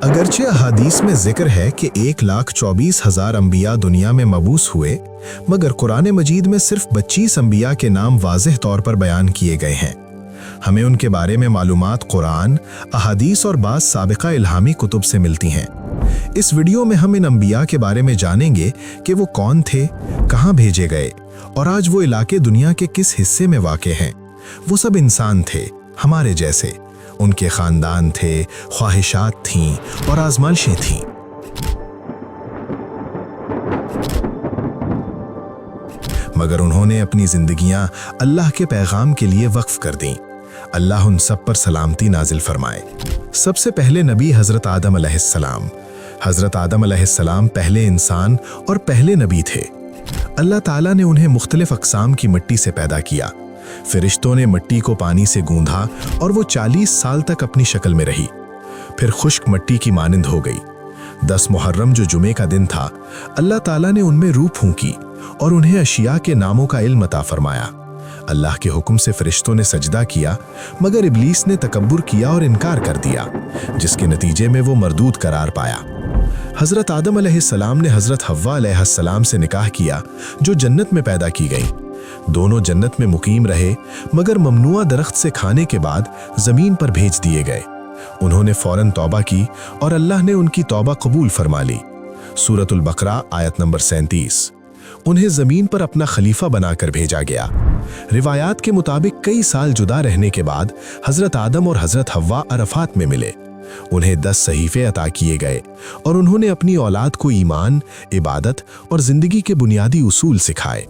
अगरचे अहादीस में जिक्र है कि 1,24,000 अंबिया दुनिया में मबूस हुए, मगर कुरान मजीद में सिर्फ 25 अंबिया के नाम वाज़ेह तौर पर बयान किए गए हैं। हमें उनके बारे में मालूमात कुरान, अहादीस और बाज़ साबिका इल्हामी कुतुब से मिलती हैं। इस वीडियो में हम इन अंबिया के बारे में जानेंगे कि वो कौन थे, कहाँ भेजे गए और आज वो इलाके दुनिया के किस हिस्से में वाक़े हैं। वो सब इंसान थे, हमारे जैसे। उनके ख़ानदान थे, ख्वाहिशात थीं और आजमाइशें थीं। मगर उन्होंने अपनी ज़िंदगियां अल्लाह के पैगाम के लिए वक्फ कर दीं। अल्लाह उन सब पर सलामती नाजिल फरमाए। सबसे पहले नबी हज़रत आदम अलैहिस्सलाम। हज़रत आदम अलैहिस्सलाम पहले इंसान और पहले नबी थे। अल्लाह ताला ने उन्हें मुख्तलिफ अक़साम की मिट्टी से पैदा किया। फरिश्तों ने मिट्टी को पानी से गूंधा और वो 40 साल तक अपनी शक्ल में रही, फिर खुश्क मिट्टी की मानिंद हो गई। 10 मुहर्रम जो जुमे का दिन था, अल्लाह ताला ने उनमें रूह फूंकी और उन्हें अशिया के नामों का इल्म अता फरमाया। अल्लाह के हुक्म से फरिश्तों ने सजदा किया, मगर इब्लीस ने तकब्बुर किया और इनकार कर दिया, जिसके नतीजे में वो मरदूद करार पाया। हज़रत आदम अलैहिस्सलाम ने हज़रत हव्वा अलैहिस्सलाम से निकाह किया, जो जन्नत में पैदा की गई। दोनों जन्नत में मुकीम रहे, मगर ममनुआ दरख्त से खाने के बाद ज़मीन पर भेज दिए गए। उन्होंने फ़ौरन तौबा की और अल्लाह ने उनकी तौबा कबूल फरमा ली। सूरतुल बकरा आयत नंबर 37। उन्हें ज़मीन पर अपना खलीफा बनाकर भेजा गया। रिवायात के मुताबिक कई साल जुदा रहने के बाद हज़रत आदम और हज़रत हव्वा अरफात में मिले। उन्हें 10 सहीफ़े अता किए गए और उन्होंने अपनी औलाद को ईमान, इबादत और ज़िंदगी के बुनियादी उसूल सिखाए।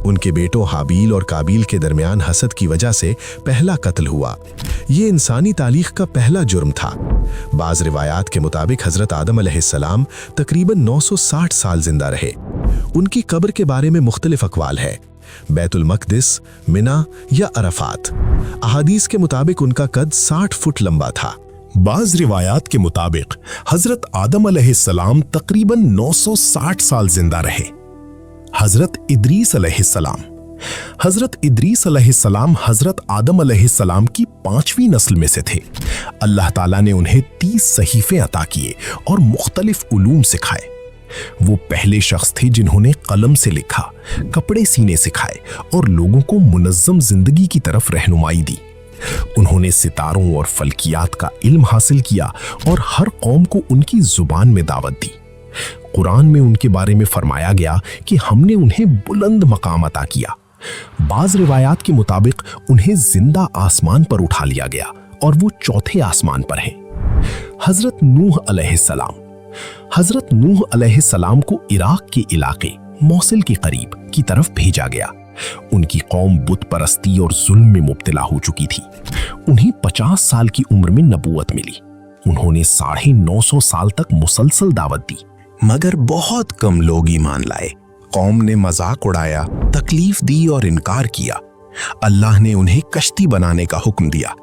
उनके बेटों हाबील और काबील के दरमियान हसद की वजह से पहला कत्ल हुआ। ये इंसानी तारीख़ का पहला जुर्म था। बाज़ रिवायात के मुताबिक हज़रत आदम अलैहिस्सलाम तकरीबन 960 साल जिंदा रहे। उनकी कब्र के बारे में मुख्तलिफ अक़वाल है, बैतुल मक़दिस, मिना या अरफात। अहादीस के मुताबिक उनका कद 60 फुट लंबा था। बाज़ रिवायात के मुताबिक हज़रत आदम अलैहिस्सलाम तकरीबन 960 साल जिंदा रहे। हज़रत इदरीस अलैहिस्सलाम। हज़रत इदरीस अलैहिस्सलाम हज़रत आदम अलैहिस्सलाम की 5वीं नस्ल में से थे। अल्लाह ताला ने उन्हें 30 सहीफ़े अता किए और मुख्तलिफ उलूम सिखाए। वो पहले शख्स थे जिन्होंने कलम से लिखा, कपड़े सीने सिखाए और लोगों को मुनज़्ज़म जिंदगी की तरफ रहनुमाई दी। उन्होंने सितारों और फल्कियात का इल्म हासिल किया और हर कौम को उनकी जुबान में दावत दी। कुरान में उनके बारे में फरमाया गया कि हमने उन्हें बुलंद मकाम अता किया। बाज़ रिवायात के मुताबिक उन्हें जिंदा आसमान पर उठा लिया गया और वो चौथे आसमान पर हैं। हज़रत नूह अलैहिस्सलाम। हज़रत नूह अलैहिस्सलाम को इराक के इलाके मौसिल के करीब की तरफ भेजा गया। उनकी कौम बुत परस्ती और जुल्म में मुब्तला हो चुकी थी। उन्हें 50 साल की उम्र में नबूवत मिली। उन्होंने 950 साल तक मुसलसल दावत दी, मगर बहुत कम लोग ईमान लाए। कौम ने मजाक उड़ाया, तकलीफ दी और इनकार किया। अल्लाह ने उन्हें कश्ती बनाने का हुक्म दिया।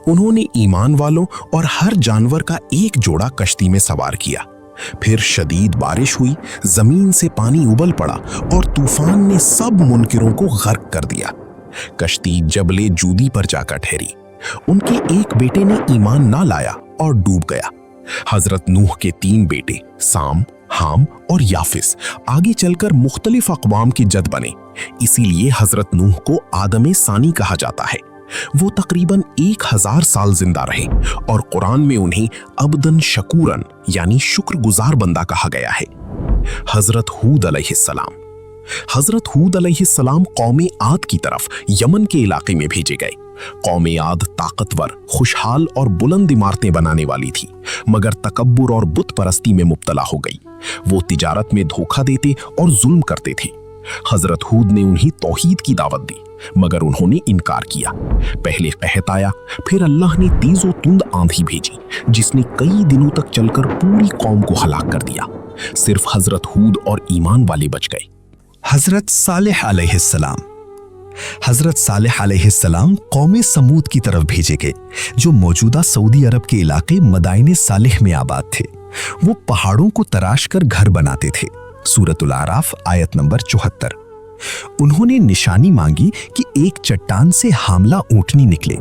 उन्होंने ईमान वालों और हर जानवर का एक जोड़ा कश्ती में सवार किया। फिर शदीद बारिश हुई, जमीन से पानी उबल पड़ा और तूफान ने सब मुनकिरों को गर्क कर दिया। कश्ती जबले जूदी पर जाकर ठहरी। उनके एक बेटे ने ईमान ना लाया और डूब गया। हजरत नूह के 3 बेटे साम, हाम और याफिस आगे चलकर मुख्तलिफ अक़वाम के जद बने। इसीलिए हजरत नूह को आदम सानी कहा जाता है। वो तकरीबन 1000 साल जिंदा रहे और कुरान में उन्हें अब्दन शकूरन यानी शुक्रगुजार बंदा कहा गया है। हजरत हूद अलैहिस्सलाम। हजरत हूद अलैहिस्सलाम कौमे आद की तरफ यमन के इलाके में भेजे गए। कौमे आद ताकतवर, खुशहाल और बुलंद इमारतें बनाने वाली थी, मगर तकब्बुर और बुत परस्ती में मुब्तला हो गई। वो तिजारत में धोखा देते और जुल्म करते थे। हजरत हूद ने उन्हें तौहीद की दावत दी, मगर उन्होंने इनकार किया। पहले कहत आया, फिर अल्लाह ने तेज व तुंद आंधी भेजी, जिसने कई दिनों तक चलकर पूरी कौम को हलाक कर दिया। सिर्फ हजरत हूद और ईमान वाले बच गए। हजरत सालेह अलैहिस्सलाम। हजरत सालेह अलैहिस्सलाम कौमे समूद की तरफ भेजे गए, जो मौजूदा सऊदी अरब के इलाके मदाइने सालेह में आबाद थे। वो पहाड़ों को तराश कर घर बनाते थे। सूरतुल आराफ आयत नंबर 74। उन्होंने निशानी मांगी कि एक चट्टान से हामला ऊंटनी निकले।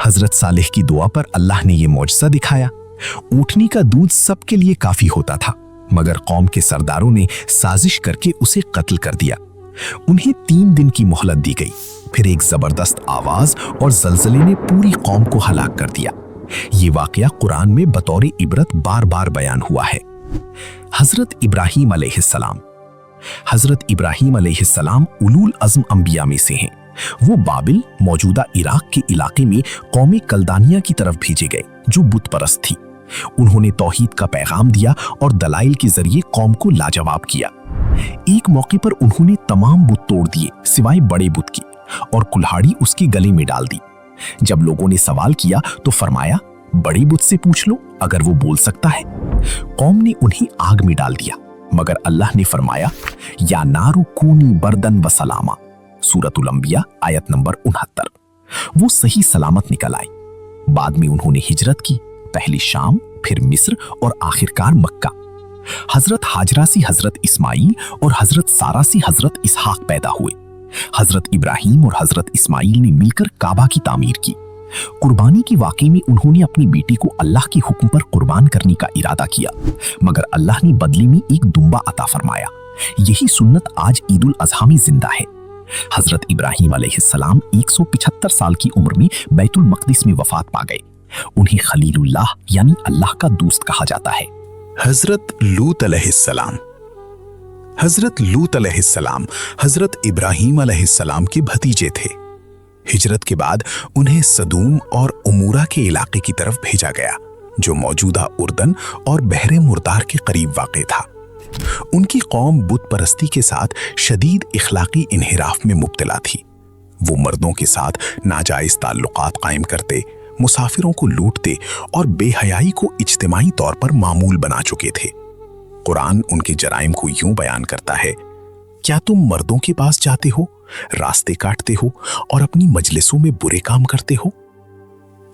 हजरत सालेह की दुआ पर अल्लाह ने यह मौजज़ा दिखाया। ऊँटनी का दूध सबके लिए काफी होता था, मगर कौम के सरदारों ने साजिश करके उसे कत्ल कर दिया। उन्हें 3 दिन की मोहलत दी गई। फिर एक जबरदस्त आवाज और जलजले ने पूरी कौम को हलाक कर दिया। ये वाकया कुरान में बतौर इबरत बार बार बयान हुआ है। हजरत इब्राहीम अलैहिस्सलाम। हजरत इब्राहीम अलैहिस्सलाम उलूल अज़्म अंबिया में से हैं। वो बाबिल, मौजूदा इराक के इलाके में कौमी कल्दानिया की तरफ भेजे गए, जो बुत परस्त थी। उन्होंने तौहीद का पैगाम दिया और दलाइल के जरिए कौम को लाजवाब किया। एक मौके पर उन्होंने तमाम बुत तोड़ दिए सिवाय बड़े बुत की, और कुल्हाड़ी उसके गले में डाल दी। जब लोगों ने सवाल किया तो फरमाया, बड़े बुत से पूछ लो अगर वो बोल सकता है। कौम ने उन्हें आग में डाल दिया, मगर अल्लाह ने फरमाया, या नारु कूनी बर्दन व सलामा, सूरतुल अंबिया आयत नंबर 69। वो सही सलामत निकल आए। बाद में उन्होंने हिजरत की, पहले शाम, फिर मिस्र और आखिरकार मक्का। हजरत हाजरा से हजरत इस्माइल और हजरत सारा से हजरत इसहाक पैदा हुए। हजरत इब्राहीम और हजरत इस्माइल ने मिलकर काबा की तामीर की। कुर्बानी के वाकई में उन्होंने अपनी बेटी को अल्लाह के हुक्म पर कुर्बान करने का इरादा किया, मगर अल्लाह ने बदले में एक दुम्बा अता फरमाया। यही सुन्नत आज ईद उल अज़हा में जिंदा है। हजरत इब्राहीम अलैहिस्सलाम 175 साल की उम्र में बैतुल मक़दिस में वफात पा गए। उन्हें खलीलुल्लाह यानी अल्लाह का दोस्त कहा जाता है। हजरत लूत अलैहिस्सलाम। हजरत लूत अलैहिस्सलाम हजरत इब्राहीम अलैहिस्सलाम के भतीजे थे। हिजरत के बाद उन्हें सदूम और उमूरा के इलाके की तरफ भेजा गया, जो मौजूदा उर्दन और बहरे मुर्दार के करीब वाक़े था। उनकी कौम बुत परस्ती के साथ शदीद इखलाकी इन्हिराफ में मुब्तला थी। वो मर्दों के साथ नाजायज ताल्लुकात कायम करते, मुसाफिरों को लूटते और बेहयाई को इज्तिमाई तौर पर मामूल बना चुके थे। कुरान उनके जराइम को यूं बयान करता है, क्या तुम मर्दों के पास जाते हो, रास्ते काटते हो और अपनी मजलिसों में बुरे काम करते हो?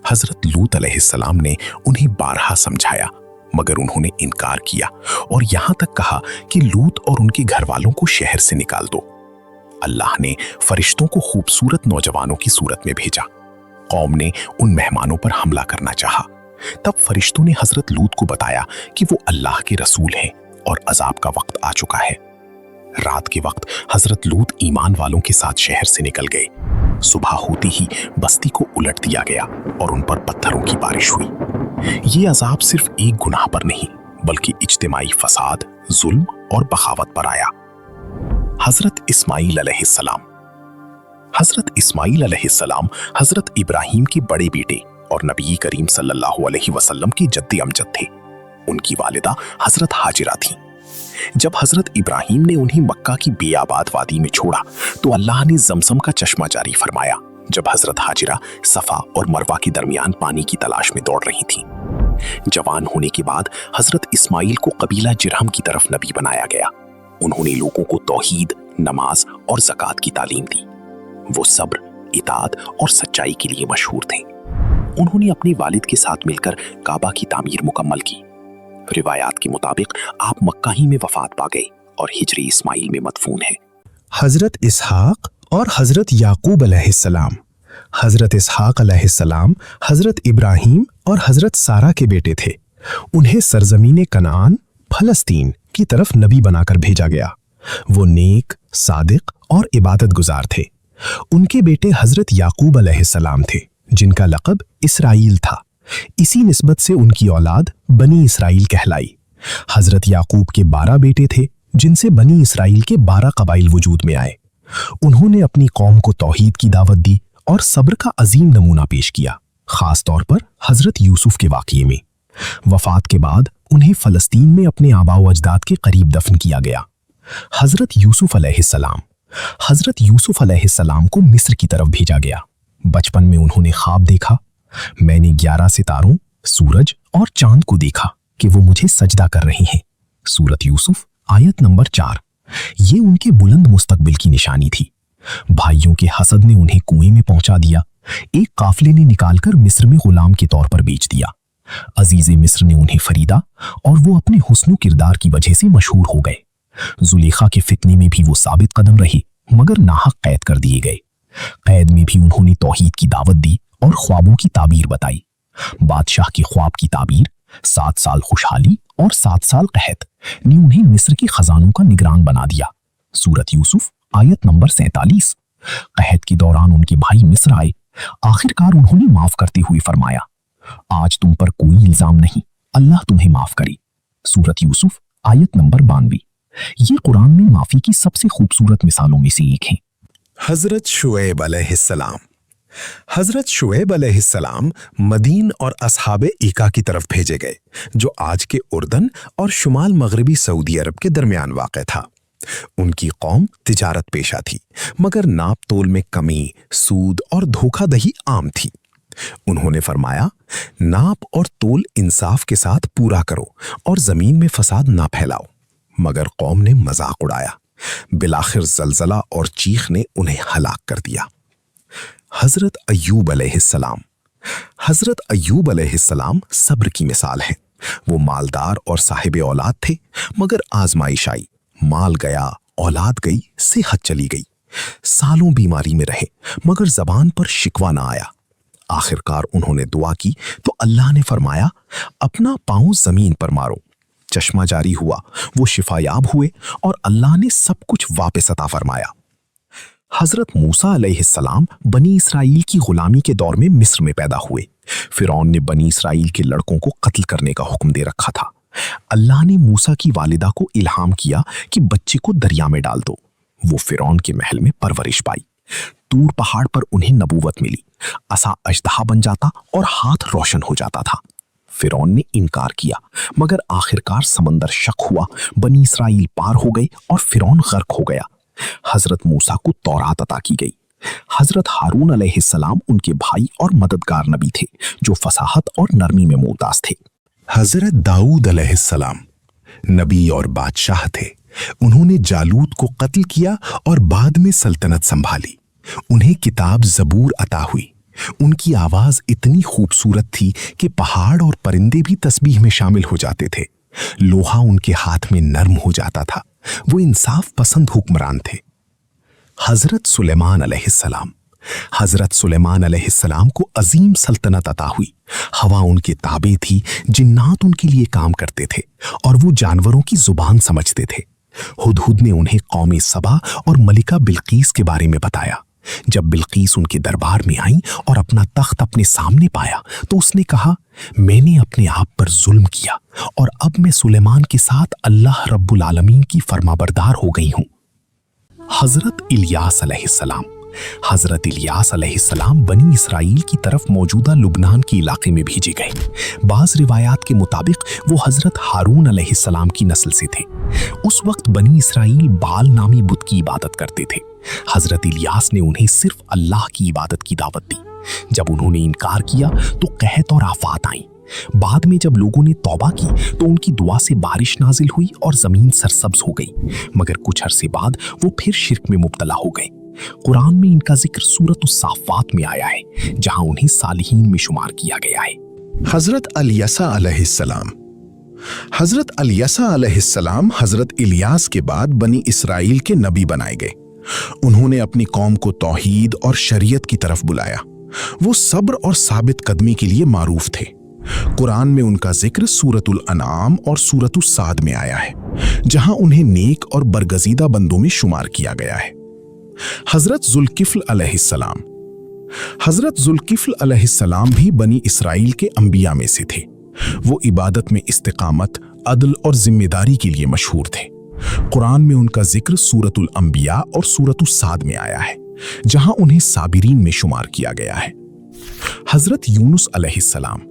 हजरत लूत अलैहिस्सलाम ने उन्हें बारहा समझाया, मगर उन्होंने इनकार किया और यहां तक कहा कि लूत और उनके घर वालों को शहर से निकाल दो। अल्लाह ने फरिश्तों को खूबसूरत नौजवानों की सूरत में भेजा। कौम ने उन मेहमानों पर हमला करना चाहा। तब फरिश्तों ने हजरत लूत को बताया कि वो अल्लाह के रसूल हैं और अजाब का वक्त आ चुका है। रात के वक्त हजरत लूत ईमान वालों के साथ शहर से निकल गए। सुबह होते ही बस्ती को उलट दिया गया और उन पर पत्थरों की बारिश हुई। ये अजाब सिर्फ एक गुनाह पर नहीं, बल्कि इज्तिमाई फसाद, जुल्म और बगावत पर आया। हजरत इस्माइल अलैहिस्सलाम। हजरत इस्माइल अलैहिस्सलाम हजरत इब्राहीम के बड़े बेटे और नबी करीम सल्लल्लाहु अलैहि वसल्लम के जद्दे अमजद थे। उनकी वालिदा हजरत हाजिरा थी। जब हजरत इब्राहीम ने उन्हें मक्का की बेआबाद वादी में छोड़ा तो अल्लाह ने जमसम का चश्मा जारी फरमाया। जब हजरत हाजिरा सफा और मरवा के दरमियान पानी की तलाश में दौड़ रही थी। जवान होने के बाद हजरत इस्माइल को कबीला जिरहम की तरफ नबी बनाया गया। उन्होंने लोगों को तौहीद, नमाज और ज़कात की तालीम दी। वो सब्र, इताअत और सच्चाई के लिए मशहूर थे। उन्होंने अपने वालिद के साथ मिलकर काबा की तामीर मुकम्मल की। रिवायात के मुताबिक आप मक्का ही में वफात पा गए और हिजरी इस्माइल में मदफून हैं। हजरत इसहाक और हजरत याकूब अलैहिस्सलाम। हजरत इसहाक अलैहिस्सलाम हजरत इब्राहीम और हजरत सारा के बेटे थे। उन्हें सरजमीन कनान, फलस्तीन की तरफ नबी बनाकर भेजा गया। वो नेक, सादिक और इबादत गुजार थे। उनके बेटे हजरत याकूब अलैहिस्सलाम थे, जिनका लक़ब इसराइल था। इसी निस्बत से उनकी औलाद बनी इसराइल कहलाई। हजरत याकूब के 12 बेटे थे, जिनसे बनी इसराइल के 12 कबाइल वजूद में आए। उन्होंने अपनी कौम को तौहीद की दावत दी और सब्र का अजीम नमूना पेश किया, खास तौर पर हजरत यूसुफ के वाक़ये में। वफात के बाद उन्हें फलस्तीन में अपने आबाओ अजदाद के करीब दफन किया गया। हजरत यूसुफ अलैहिस्सलाम। हजरत यूसुफ अलैहिस्सलाम को मिस्र की तरफ भेजा गया। बचपन में उन्होंने ख्वाब देखा, मैंने 11 सितारों, सूरज और चांद को देखा कि वो मुझे सजदा कर रही हैं। सूरत यूसुफ आयत नंबर 4। ये उनके बुलंद मुस्तकबिल की निशानी थी। भाइयों के हसद ने उन्हें कुएं में पहुंचा दिया। एक काफिले ने निकालकर मिस्र में गुलाम के तौर पर बेच दिया। अजीज़े मिस्र ने उन्हें खरीदा और वो अपने हुस्न किरदार की वजह से मशहूर हो गए। जुलेखा के फितने में भी वो साबित कदम रही, मगर नाहक कैद कर दिए गए। कैद में भी उन्होंने तौहीद की दावत दी और ख्वाबों की ताबीर बताई। बादशाह के ख्वाब की ताबीर 7 साल खुशहाली और 7 साल कहत ने उन्हें मिस्र के खजानों का निगरान बना दिया। सूरत यूसुफ आयत नंबर 47। कहत के दौरान उनके भाई मिस्र आए। आखिरकार उन्होंने माफ करते हुए फरमाया, आज तुम पर कोई इल्जाम नहीं, अल्लाह तुम्हें माफ करे। सूरत यूसुफ आयत नंबर 92। ये कुरान में माफी की सबसे खूबसूरत मिसालों में से एक है। हजरत शुएब अलैहिस्सलाम। हजरत शुएब अलैहिस्सलाम मदीन और असहाबे ईका की तरफ भेजे गए, जो आज के उर्दन और शुमाल मगरबी सऊदी अरब के दरमियान वाक़ था। उनकी कौम तिजारत पेशा थी, मगर नाप तोल में कमी, सूद और धोखाधड़ी आम थी। उन्होंने फरमाया, नाप और तोल इंसाफ के साथ पूरा करो और जमीन में फसाद ना फैलाओ। मगर कौम ने मजाक उड़ाया। बिलाखिर जलजला और चीख ने उन्हें हलाक कर दिया। हजरत अय्यूब अलैहिस्सलाम। हजरत अय्यूब अलैहिस्सलाम सब्र की मिसाल है। वो मालदार और साहिब औलाद थे, मगर आजमाइश आई, माल गया, औलाद गई, सेहत चली गई। सालों बीमारी में रहे, मगर जबान पर शिकवा ना आया। आखिरकार उन्होंने दुआ की तो अल्लाह ने फरमाया, अपना पांव जमीन पर मारो। चश्मा जारी हुआ, वो शिफायाब हुए और अल्लाह ने सब कुछ वापस अता फरमाया। हजरत मूसा अलैहिस्सलाम बनी इसराइल की गुलामी के दौर में मिस्र में पैदा हुए। फिरौन ने बनी इसराइल के लड़कों को कत्ल करने का हुक्म दे रखा था। अल्लाह ने मूसा की वालिदा को इल्हाम किया कि बच्चे को दरिया में डाल दो। वो फिरौन के महल में परवरिश पाई। तूर पहाड़ पर उन्हें नबूवत मिली। असा अजदहा बन जाता और हाथ रोशन हो जाता था। फिरौन ने इनकार किया, मगर आखिरकार समंदर शक हुआ, बनी इसराइल पार हो गए और फिरौन गर्क हो गया। हजरत मूसा को तौरात अता की गई। हजरत हारून अलैहिस्सलाम उनके भाई और मददगार नबी थे, जो फसाहत और नरमी में मुमताज थे। हजरत दाऊद अलैहिस्सलाम नबी और बादशाह थे। उन्होंने जालूत को कत्ल किया और बाद में सल्तनत संभाली। उन्हें किताब ज़बूर अता हुई। उनकी आवाज इतनी खूबसूरत थी कि पहाड़ और परिंदे भी तस्बीह में शामिल हो जाते थे। लोहा उनके हाथ में नर्म हो जाता था। वो इंसाफ पसंद हुक्मरान थे। हजरत सुलेमान अलैहिस्सलाम। हजरत सुलेमान अलैहिस्सलाम को अजीम सल्तनत अता हुई। हवा उनके ताबे थी, जिन्नात उनके लिए काम करते थे और वो जानवरों की जुबान समझते थे। हुदहुद ने उन्हें कौमे सबा और मलिका बिल्कीस के बारे में बताया। जब बिल्कीस उनके दरबार में आई और अपना तख्त अपने सामने पाया तो उसने कहा, मैंने अपने आप पर जुल्म किया और अब मैं सुलेमान के साथ अल्लाह रब्बुल आलमीन की फरमाबरदार हो गई हूं। हजरत इलियास अलैहिस्सलाम। हजरत इलियास अलैहिस्सलाम बनी इसराइल की तरफ मौजूदा लुबनान के इलाके में भेजे गए। बाज रिवायात के मुताबिक वो हजरत हारून अलैहिस्सलाम की नस्ल से थे। उस वक्त बनी इसराइल बाल नामी बुत की इबादत करते थे। हजरत इलियास ने उन्हें सिर्फ अल्लाह की इबादत की दावत दी। जब उन्होंने इनकार किया तो कहत और आफात आई। बाद में जब लोगों ने तौबा की तो उनकी दुआ से बारिश नाजिल हुई और जमीन सरसब्ज हो गई। मगर कुछ अरसे बाद वो फिर शिर्क में मुब्तला हो गए। कुरान में इनका जिक्र सूरत उस-साफ़ात में आया है, जहां उन्हें सालिहीन में शुमार किया गया है। हजरत अलियसा अलैहिस्सलाम। हजरत अलियसा अलैहिस्सलाम हजरत इलियास के बाद बनी इसराइल के नबी बनाए गए। उन्होंने अपनी कौम को तौहीद और शरीयत की तरफ बुलाया। वो सब्र और साबित कदमी के लिए मारूफ थे। कुरान में उनका जिक्र सूरतुल अनाम और सूरतुल साद में आया है, जहां उन्हें नेक और बरगजीदा बंदों में शुमार किया गया है। हजरत जुल्किफ्ल अलैहिस्सलाम। हजरत जुल्किफ्ल अलैहिस्सलाम भी बनी इसराइल के अंबिया में से थे। वो इबादत में इस्तिकामत, अदल और जिम्मेदारी के लिए मशहूर थे। कुरान में उनका जिक्र सूरतुल अंबिया और सूरतुल साद में आया है, जहां उन्हें साबिरीन में शुमार किया गया है। हजरत यूनुस अलैहिस्सलाम।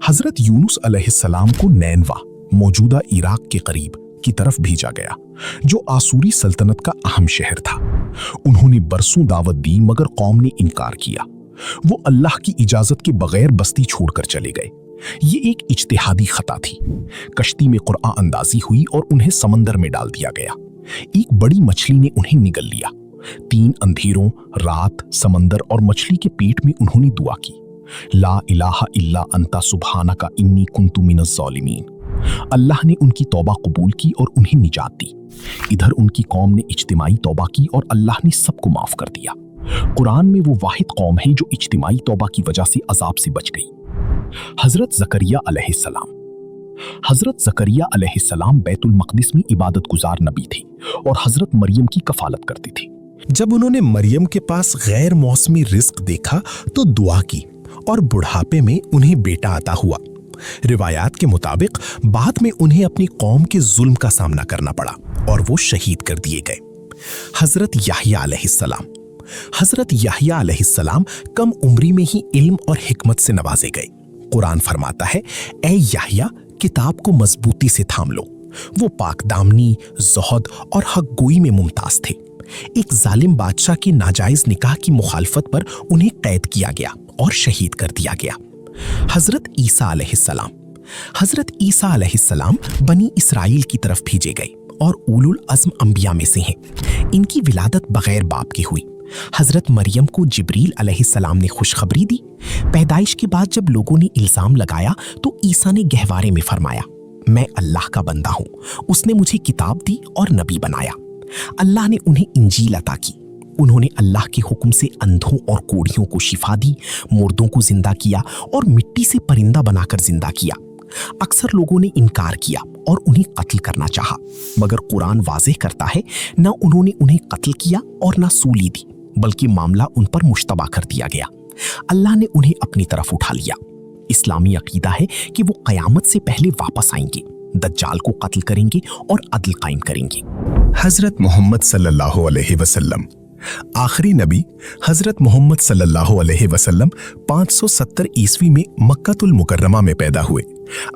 हजरत यूनुस अलैहिस्सलाम को नैनवा, मौजूदा इराक के करीब की तरफ भेजा गया, जो आसूरी सल्तनत का अहम शहर था। उन्होंने बरसों दावत दी, मगर कौम ने इनकार किया। वो अल्लाह की इजाजत के बगैर बस्ती छोड़कर चले गए। ये एक इज्तिहादी खता थी। कश्ती में कुरआ अंदाजी हुई और उन्हें समंदर में डाल दिया गया। एक बड़ी मछली ने उन्हें निगल लिया। 3 अंधेरों, रात, समंदर और मछली के पेट में उन्होंने दुआ की, ला इलाहा इल्ला अंता सुब्हानका इन्नी कुन्तु मिनज़ ज़ालिमीन। अल्लाह ने उनकी तौबा कबूल की और उन्हें निजात दी। इधर उनकी कौम ने इज्तिमाई तौबा की और अल्लाह ने सबको माफ कर दिया। कुरान में वो वाहिद कौम है जो इज्तिमाई तौबा की वजह से अजाब से बच गई। हजरत जकरिया अलैहिस्सलाम। हजरत जकरिया अलैहिस्सलाम बैतुल मक़दिस में इबादत गुजार नबी थे और हजरत मरियम की कफालत करती थी। जब उन्होंने मरियम के पास गैर मौसमी रिस्क देखा तो दुआ की और बुढ़ापे में उन्हें बेटा अता हुआ। रिवायात के मुताबिक बाद में उन्हें अपनी कौम के जुल्म का सामना करना पड़ा और वो शहीद कर दिए गए। हजरत याहिया अलैहिस्सलाम। हजरत याहिया अलैहिस्सलाम कम उम्री में ही इल्म और हिकमत से नवाजे गए। कुरान फरमाता है, ए याहिया, किताब को मजबूती से थाम लो। वो पाकदामनी, ज़ुहद और हक गोई में मुमताज थे। एक जालिम बादशाह की नाजायज निकाह की मुखालफत पर उन्हें कैद किया गया और शहीद कर दिया गया। हजरत ईसा अलैहिस्सलाम। हजरत ईसा अलैहिस्सलाम बनी इसराइल की तरफ भेजे गए और उलुल अज़्म अंबिया में से हैं। इनकी विलादत बगैर बाप की हुई। हजरत मरियम को जिब्रील अलैहिस्सलाम ने खुशखबरी दी। पैदाइश के बाद जब लोगों ने इल्जाम लगाया तो ईसा ने गहवारे में फरमाया, मैं अल्लाह का बंदा हूं, उसने मुझे किताब दी और नबी बनाया। अल्लाह ने उन्हें इंजील अता की। उन्होंने अल्लाह के हुक्म से अंधों और कोढ़ियों को शिफा दी, मुर्दों को जिंदा किया और मिट्टी से परिंदा बनाकर जिंदा किया। अक्सर लोगों ने इनकार किया और उन्हें कत्ल करना चाहा, मगर कुरान वाज़ेह करता है, न उन्होंने उन्हें कत्ल किया और न सूली दी, बल्कि मामला उन पर मुश्तबा कर दिया गया। अल्लाह ने उन्हें अपनी तरफ उठा लिया। इस्लामी अकीदा है कि वो क़यामत से पहले वापस आएंगे, दज्जाल को कत्ल करेंगे और अदल कायम करेंगे। हजरत मोहम्मद सल्लल्लाहु अलैहि वसल्लम। आखिरी नबी हजरत मोहम्मद सल्लल्लाहु अलैहि वसल्लम 570 ईस्वी में मक्कातुल मुकर्रमा में पैदा हुए।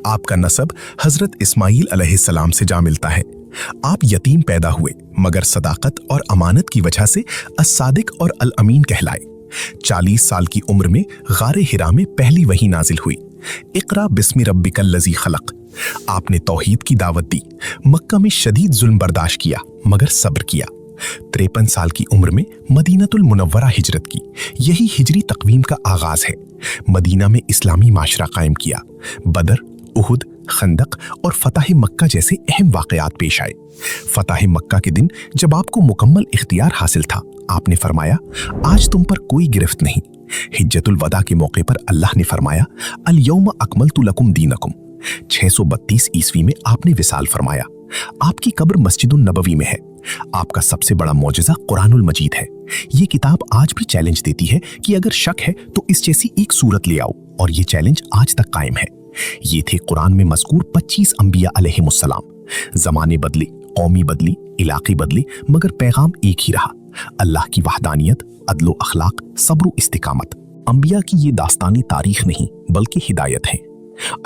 आपका नसब हजरत इस्माईल अलैहिस्सलाम से जा मिलता है। आप यतीम पैदा हुए, मगर सदाकत और अमानत की वजह से अस्सादिक और अल अमीन कहलाए। 40 साल की उम्र में गारे हिरा में पहली वही नाजिल हुई, इक़रा बिस्मि रब्बिकल लज़ी खलक़। आपने तौहीद की दावत दी, मक्का में शदीद जुल्म बर्दाश्त किया, मगर सब्र किया। 53 साल की उम्र में मदीनतुल मुनव्वरा हिजरत की। यही हिजरी तकवीम का आगाज है। मदीना में इस्लामी माशरा कायम किया। बदर, उहुद, खंदक और फतह मक्का जैसे अहम वाक़यात पेश आए। फतह मक्का के दिन जब आपको मुकम्मल इख्तियार हासिल था, आपने फरमाया, आज तुम पर कोई गिरफ्त नहीं। हिज्जतुल वदा के मौके पर अल्लाह ने फरमाया, अल यौम अकमलतु लकुम दीनकुम। 632 ईस्वी में आपने विसाल फरमाया। आपकी कब्र मस्जिदुन नबवी में है। आपका सबसे बड़ा मौजज़ा कुरानुल मजीद है। ये किताब आज भी चैलेंज देती है कि अगर शक है तो इस जैसी एक सूरत ले आओ, और ये चैलेंज आज तक कायम है। ये थे कुरान में मज़कूर 25 अंबिया अलैहिमुस्सलाम। ज़माने बदले, कौमी बदली, इलाके बदले, मगर पैगाम एक ही रहा, अल्लाह की वहदानियत, अदलो अखलाक, सब्र इस्तिकामत। अंबिया की ये दास्तानी तारीख नहीं बल्कि हिदायत है।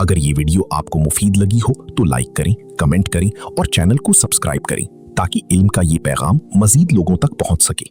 अगर ये वीडियो आपको मुफीद लगी हो तो लाइक करें, कमेंट करें और चैनल को सब्सक्राइब करें ताकि इल्म का ये पैगाम मजीद लोगों तक पहुंच सके।